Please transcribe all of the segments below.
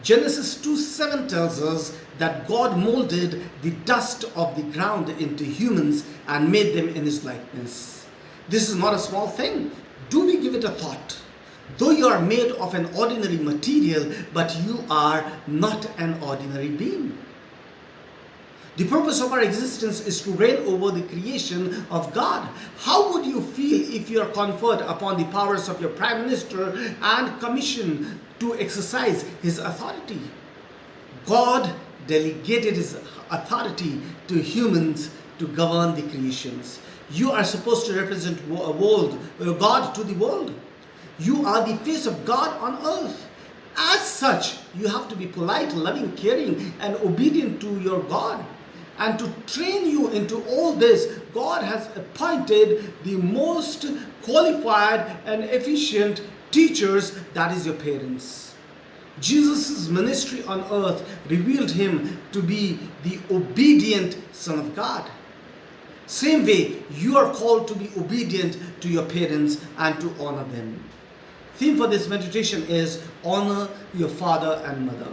Genesis 2:7 tells us that God molded the dust of the ground into humans and made them in his likeness. This is not a small thing. Do we give it a thought? Though you are made of an ordinary material, but you are not an ordinary being. The purpose of our existence is to reign over the creation of God. How would you feel if you are conferred upon the powers of your Prime Minister and commissioned to exercise his authority? God delegated his authority to humans to govern the creations. You are supposed to represent God to the world. You are the face of God on earth. As such, you have to be polite, loving, caring, and obedient to your God. And to train you into all this, God has appointed the most qualified and efficient teachers, that is your parents. Jesus' ministry on earth revealed him to be the obedient Son of God. Same way, you are called to be obedient to your parents and to honor them. Theme for this meditation is honor your father and mother.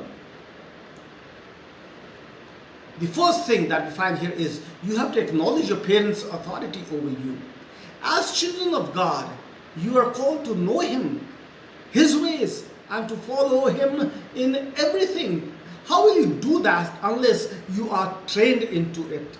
The first thing that we find here is you have to acknowledge your parents' authority over you. As children of God, you are called to know him, his ways, and to follow him in everything. How will you do that unless you are trained into it?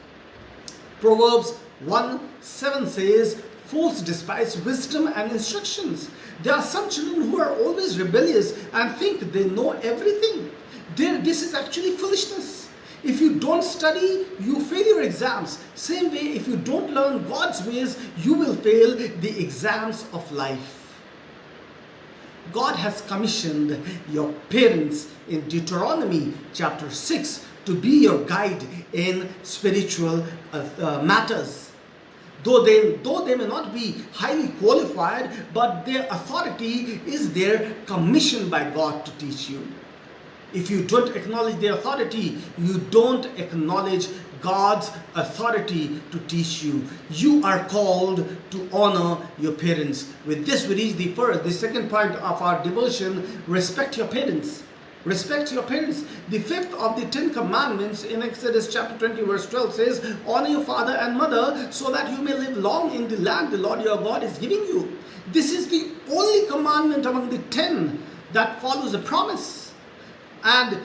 Proverbs 1:7 says, fools despise wisdom and instructions. There are some children who are always rebellious and think they know everything. This is actually foolishness. If you don't study, you fail your exams. Same way, if you don't learn God's ways, you will fail the exams of life. God has commissioned your parents in Deuteronomy chapter 6 to be your guide in spiritual matters. Though they may not be highly qualified, but their authority is there, commissioned by God to teach you. If you don't acknowledge their authority, you don't acknowledge God's authority to teach you. You are called to honor your parents. With this, we reach the second point of our devotion: respect your parents. Respect your parents. The fifth of the 10 commandments in Exodus chapter 20 verse 12 says, honor your father and mother so that you may live long in the land the Lord your God is giving you. This is the only commandment among the 10 that follows a promise. And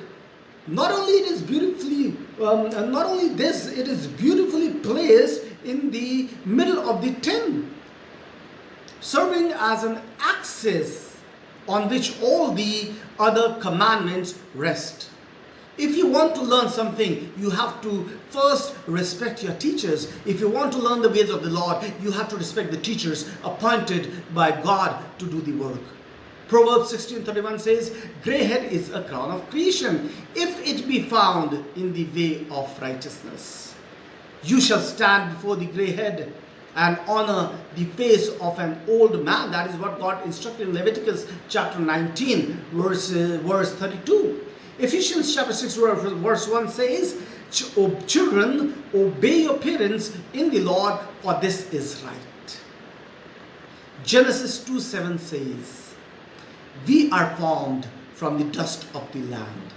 not only it is beautifully, it is beautifully placed in the middle of the 10, serving as an axis on which all the other commandments rest. If you want to learn something, you have to first respect your teachers. If you want to learn the ways of the Lord, you have to respect the teachers appointed by God to do the work. Proverbs 16:31 says, gray head is a crown of creation, if it be found in the way of righteousness. You shall stand before the gray head and honor the face of an old man. That is what God instructed in Leviticus chapter 19, verse 32. Ephesians chapter 6, verse 1 says, children, obey your parents in the Lord, for this is right. Genesis 2:7 says, we are formed from the dust of the land.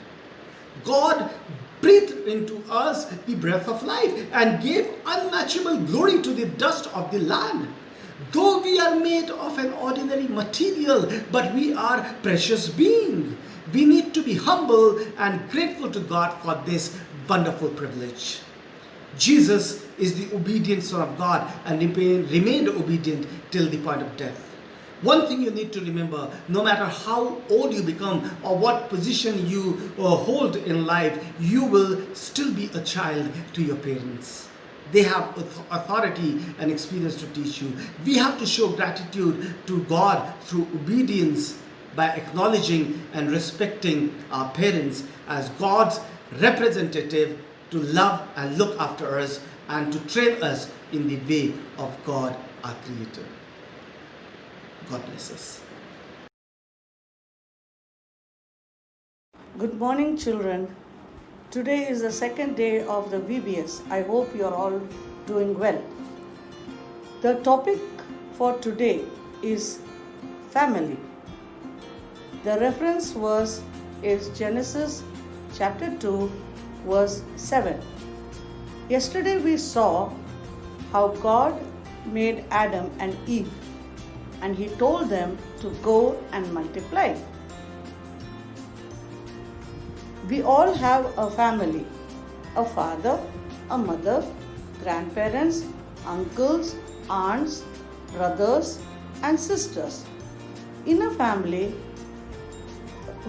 God breathed into us the breath of life and gave unmatchable glory to the dust of the land. Though we are made of an ordinary material, but we are precious beings. We need to be humble and grateful to God for this wonderful privilege. Jesus is the obedient Son of God and remained obedient till the point of death. One thing you need to remember, no matter how old you become or what position you hold in life, you will still be a child to your parents. They have authority and experience to teach you. We have to show gratitude to God through obedience by acknowledging and respecting our parents as God's representative to love and look after us and to train us in the way of God, our Creator. God bless us. Good morning, children. Today is the second day of the VBS. I hope you are all doing well. The topic for today is family. The reference was is Genesis chapter 2, verse 7. Yesterday we saw how God made Adam and Eve and He told them to go and multiply. We all have a family, a father, a mother, grandparents, uncles, aunts, brothers, and sisters. In a family,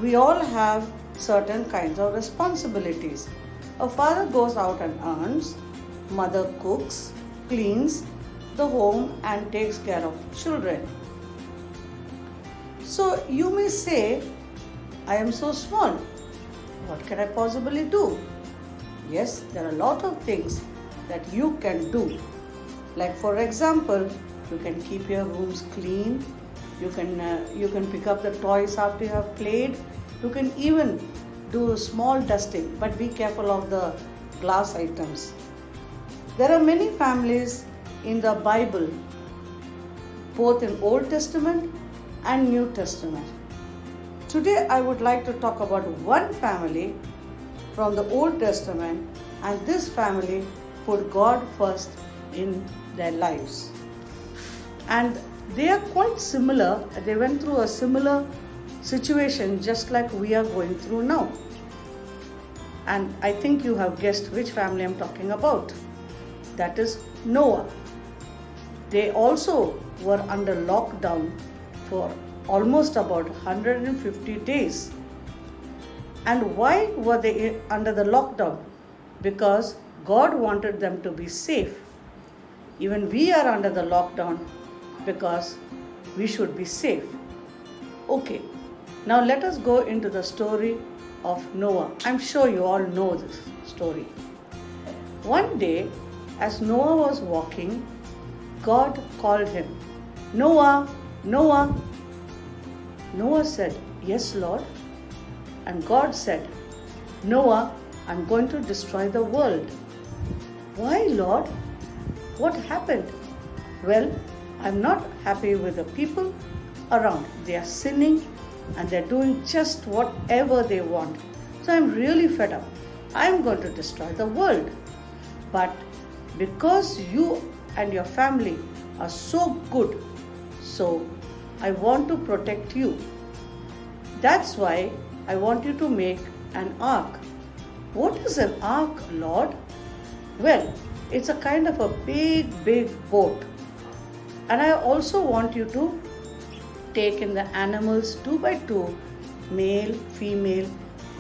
we all have certain kinds of responsibilities. A father goes out and earns, mother cooks, cleans the home, and takes care of children. So you may say, I am so small. What can I possibly do? Yes, there are a lot of things that you can do. Like for example, you can keep your rooms clean. You can pick up the toys after you have played. You can even do small dusting, but be careful of the glass items. There are many families in the Bible, both in Old Testament and New Testament. Today I would like to talk about one family from the Old Testament, and this family put God first in their lives. And they are quite similar. They went through a similar situation just like we are going through now. And I think you have guessed which family I'm talking about. That is Noah. They also were under lockdown for almost about 150 days. And why were they under the lockdown? Because God wanted them to be safe. Even we are under the lockdown because we should be safe. Okay, now let us go into the story of Noah. I'm sure you all know this story. One day, as Noah was walking, God called him, Noah, Noah. Noah said, Yes, Lord. And God said, Noah, I'm going to destroy the world. Why, Lord? What happened? Well, I'm not happy with the people around. They are sinning and they're doing just whatever they want. So I'm really fed up. I'm going to destroy the world. But because you and your family are so good, so I want to protect you. That's why I want you to make an ark. What is an ark, Lord? Well, it's a kind of a big boat. And I also want you to take in the animals 2 by 2, male, female,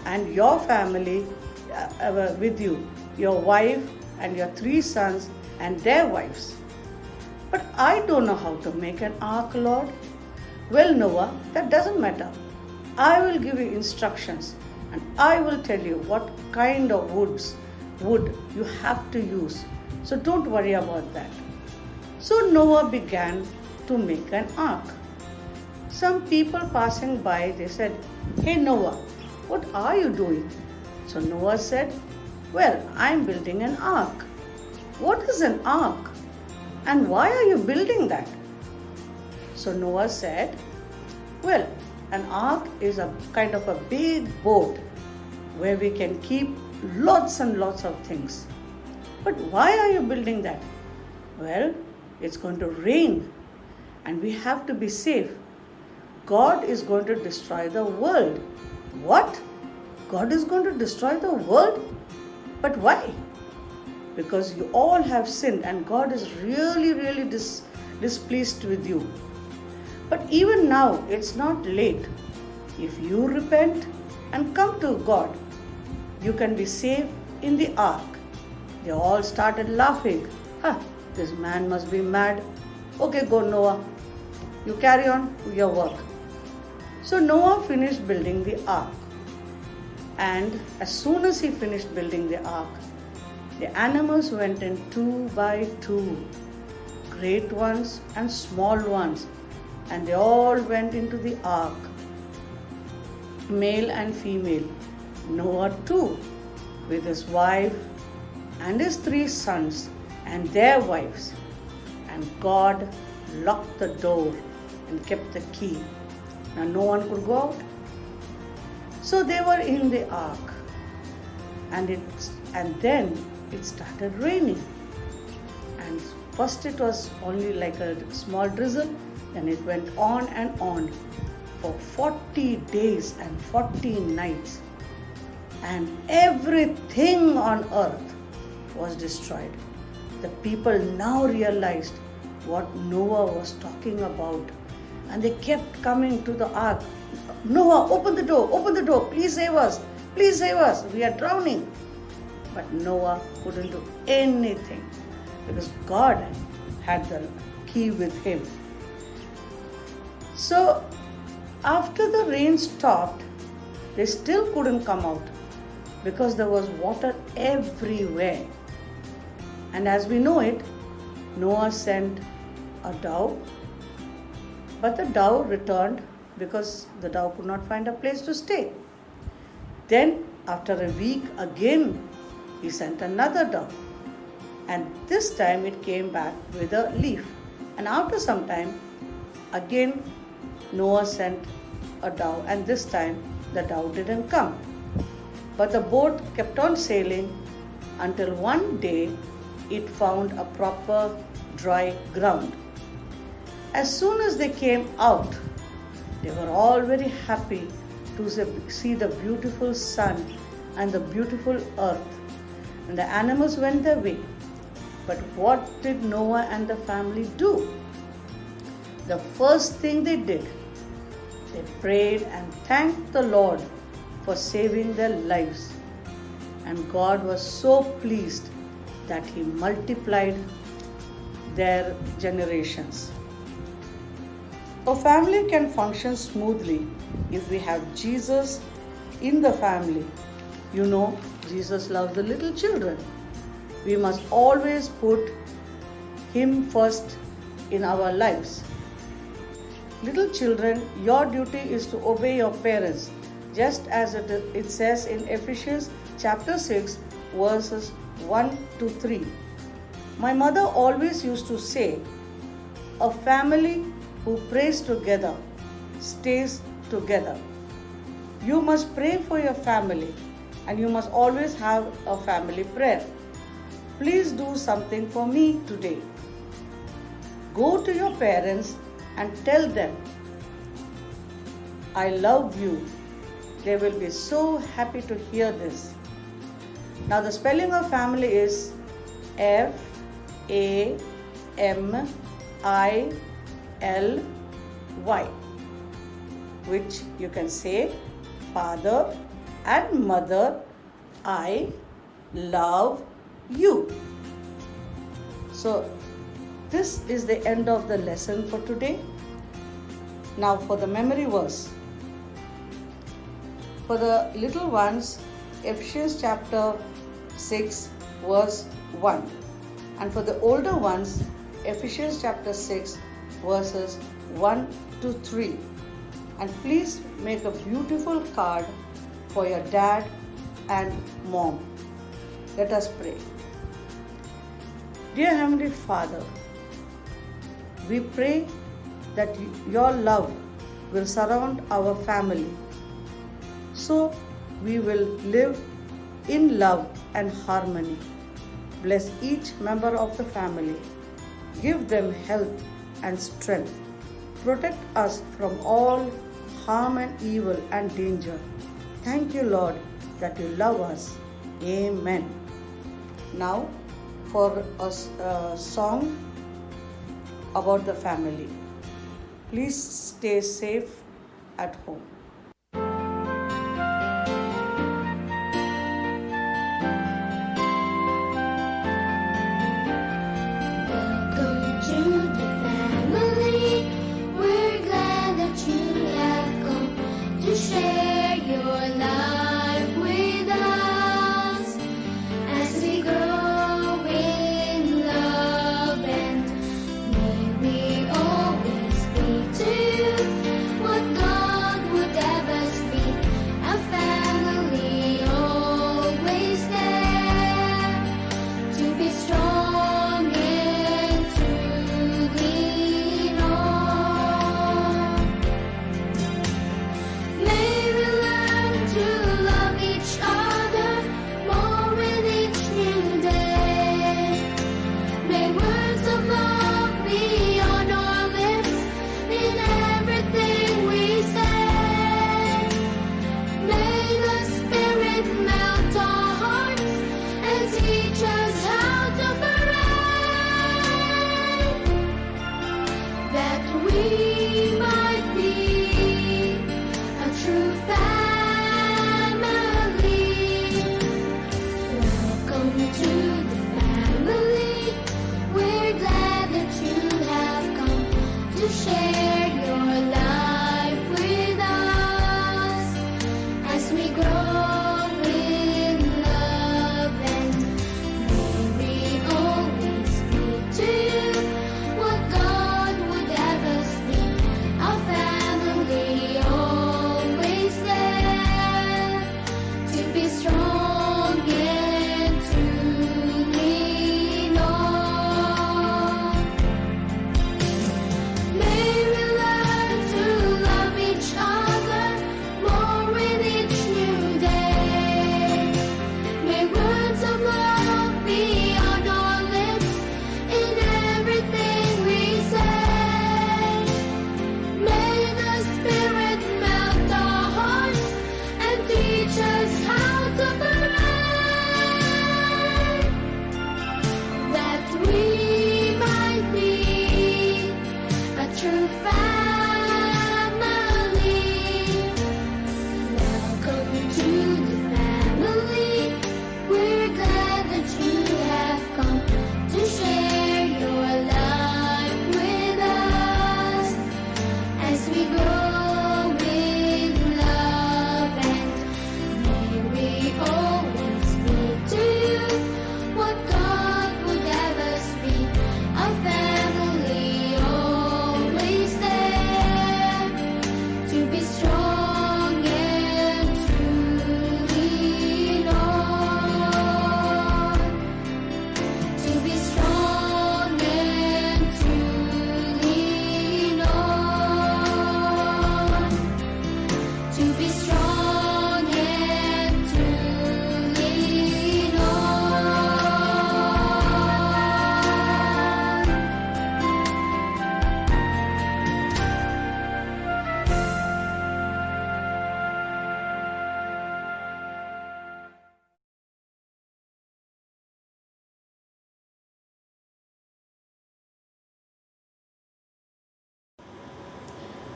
and your family with you, your wife and your 3 sons and their wives. But I don't know how to make an ark, Lord. Well, Noah, that doesn't matter. I will give you instructions and I will tell you what kind of wood you have to use. So don't worry about that. So Noah began to make an ark. Some people passing by, they said, Hey Noah, what are you doing? So Noah said, Well, I'm building an ark. What is an ark? And why are you building that? So Noah said, Well, an ark is a kind of a big boat where we can keep lots and lots of things. But why are you building that? Well, it's going to rain and we have to be safe. God is going to destroy the world. What? God is going to destroy the world? But why? Because you all have sinned and God is really displeased with you. But even now, it's not late. If you repent and come to God, you can be safe in the ark. They all started laughing. This man must be mad. Okay, go Noah. You carry on your work. So Noah finished building the ark. And as soon as he finished building the ark, the animals went in 2 by 2, great ones and small ones, and they all went into the ark, male and female. Noah too, with his wife and his 3 sons and their wives. And God locked the door and kept the key. Now no one could go out. So they were in the ark, and then it started raining. And first it was only like a small drizzle, then it went on and on for 40 days and 40 nights. And everything on earth was destroyed. The people now realized what Noah was talking about, and they kept coming to the ark. Noah, open the door, please save us, we are drowning. But Noah couldn't do anything because God had the key with him. So after the rain stopped, they still couldn't come out because there was water everywhere. And as we know it, Noah sent a dove, but the dove returned because the dove could not find a place to stay. Then after a week again, he sent another dove, and this time it came back with a leaf. And after some time, again Noah sent a dove, and this time the dove didn't come. But the boat kept on sailing until one day it found a proper dry ground. As soon as they came out, they were all very happy to see the beautiful sun and the beautiful earth. And the animals went their way. But what did Noah and the family do? The first thing they did, they prayed and thanked the Lord for saving their lives. And God was so pleased that He multiplied their generations. A family can function smoothly if we have Jesus in the family. You know, Jesus loves the little children. We must always put Him first in our lives. Little children, your duty is to obey your parents, just as it says in Ephesians chapter 6, verses 1 to 3. My mother always used to say, a family who prays together stays together. You must pray for your family, and you must always have a family prayer. Please do something for me today. Go to your parents and tell them, I love you. They will be so happy to hear this. Now the spelling of family is Family, which you can say, Father and Mother, I love you. So this is the end of the lesson for today. Now for the memory verse. For the little ones, Ephesians chapter 6 verse 1. And for the older ones, Ephesians chapter 6 verses 1 to 3. And please make a beautiful card for your dad and mom. Let us pray. Dear Heavenly Father, we pray that your love will surround our family, so we will live in love and harmony. Bless each member of the family. Give them health and strength. Protect us from all harm and evil and danger. Thank you, Lord, that you love us. Amen. Now for a song about the family. Please stay safe at home. Welcome to the family. We're glad that you have come to share your life with us as we grow in love, and may we always be to what God would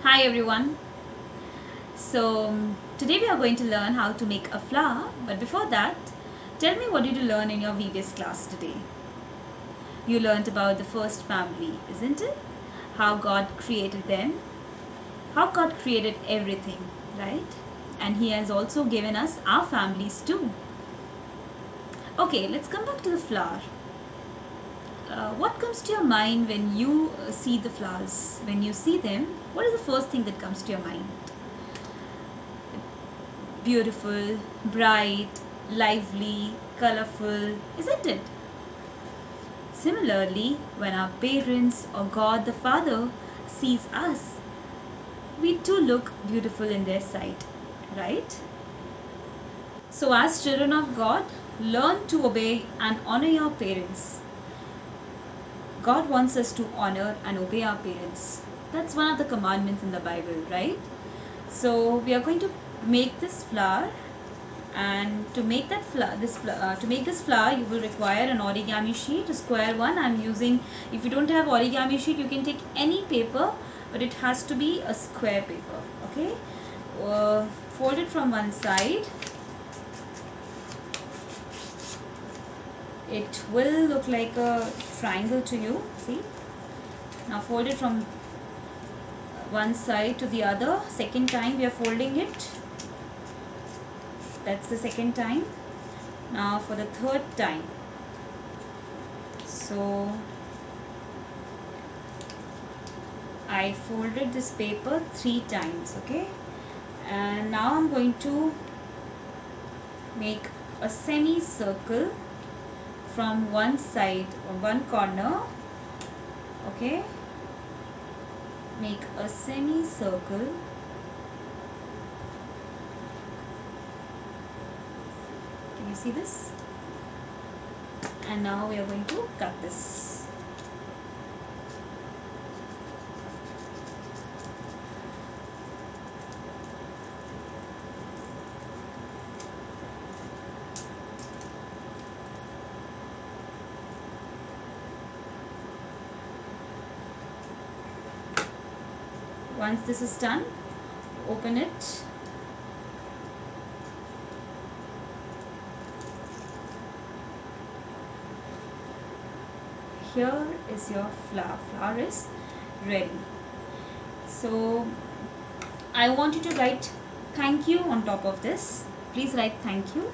Hi everyone. Today we are going to learn how to make a flower, but before that, tell me, what did you learn in your VBS class today? You learned about the first family, isn't it? How God created them, how God created everything, right? And He has also given us our families too. Okay, let's come back to the flower. What comes to your mind when you see the flowers? When you see them, what is the first thing that comes to your mind? Beautiful, bright, lively, colorful, isn't it? Similarly, when our parents or God the Father sees us, we too look beautiful in their sight, right? So, as children of God, learn to obey and honor your parents. God wants us to honor and obey our parents. That's one of the commandments in the Bible, right? So, we are going to make this flower, and to make that to make this flower, you will require an origami sheet, a square one. I'm using, if you don't have origami sheet, you can take any paper, but it has to be a square paper. Okay, fold it from one side. It will look like a triangle to you. See, now fold it from one side to the other. Second time we are folding it. That's the second time. Now for the third time. So I folded this paper 3 times, okay? And now I'm going to make a semicircle from one side or one corner, okay? Make a semicircle. Can you see this? And now we are going to cut this. Once this is done, open it. Here is your flower. Flower is ready. So I want you to write thank you on top of this. Please write thank you.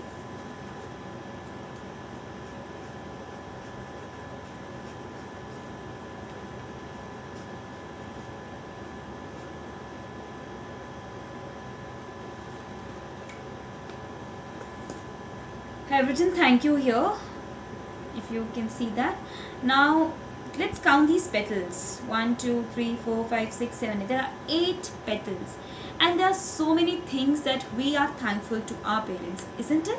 I have written thank you here, if you can see that. Now let's count these petals. 1, 2, 3, 4, 5, 6, 7. There are 8 petals, and there are so many things that we are thankful to our parents, isn't it?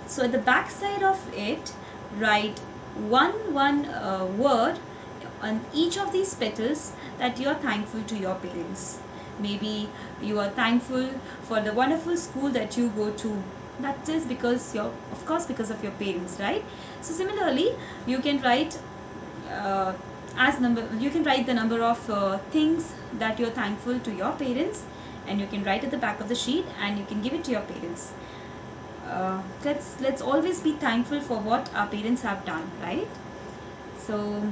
So at the back side of it, write one word on each of these petals that you are thankful to your parents. Maybe you are thankful for the wonderful school that you go to. That is because because of your parents, right? So similarly, you can write you can write the number of things that you're thankful to your parents, and you can write at the back of the sheet, and you can give it to your parents. Let's always be thankful for what our parents have done, right? So,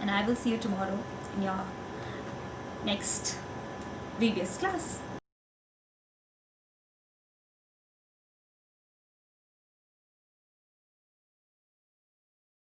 and I will see you tomorrow in your next VBS class.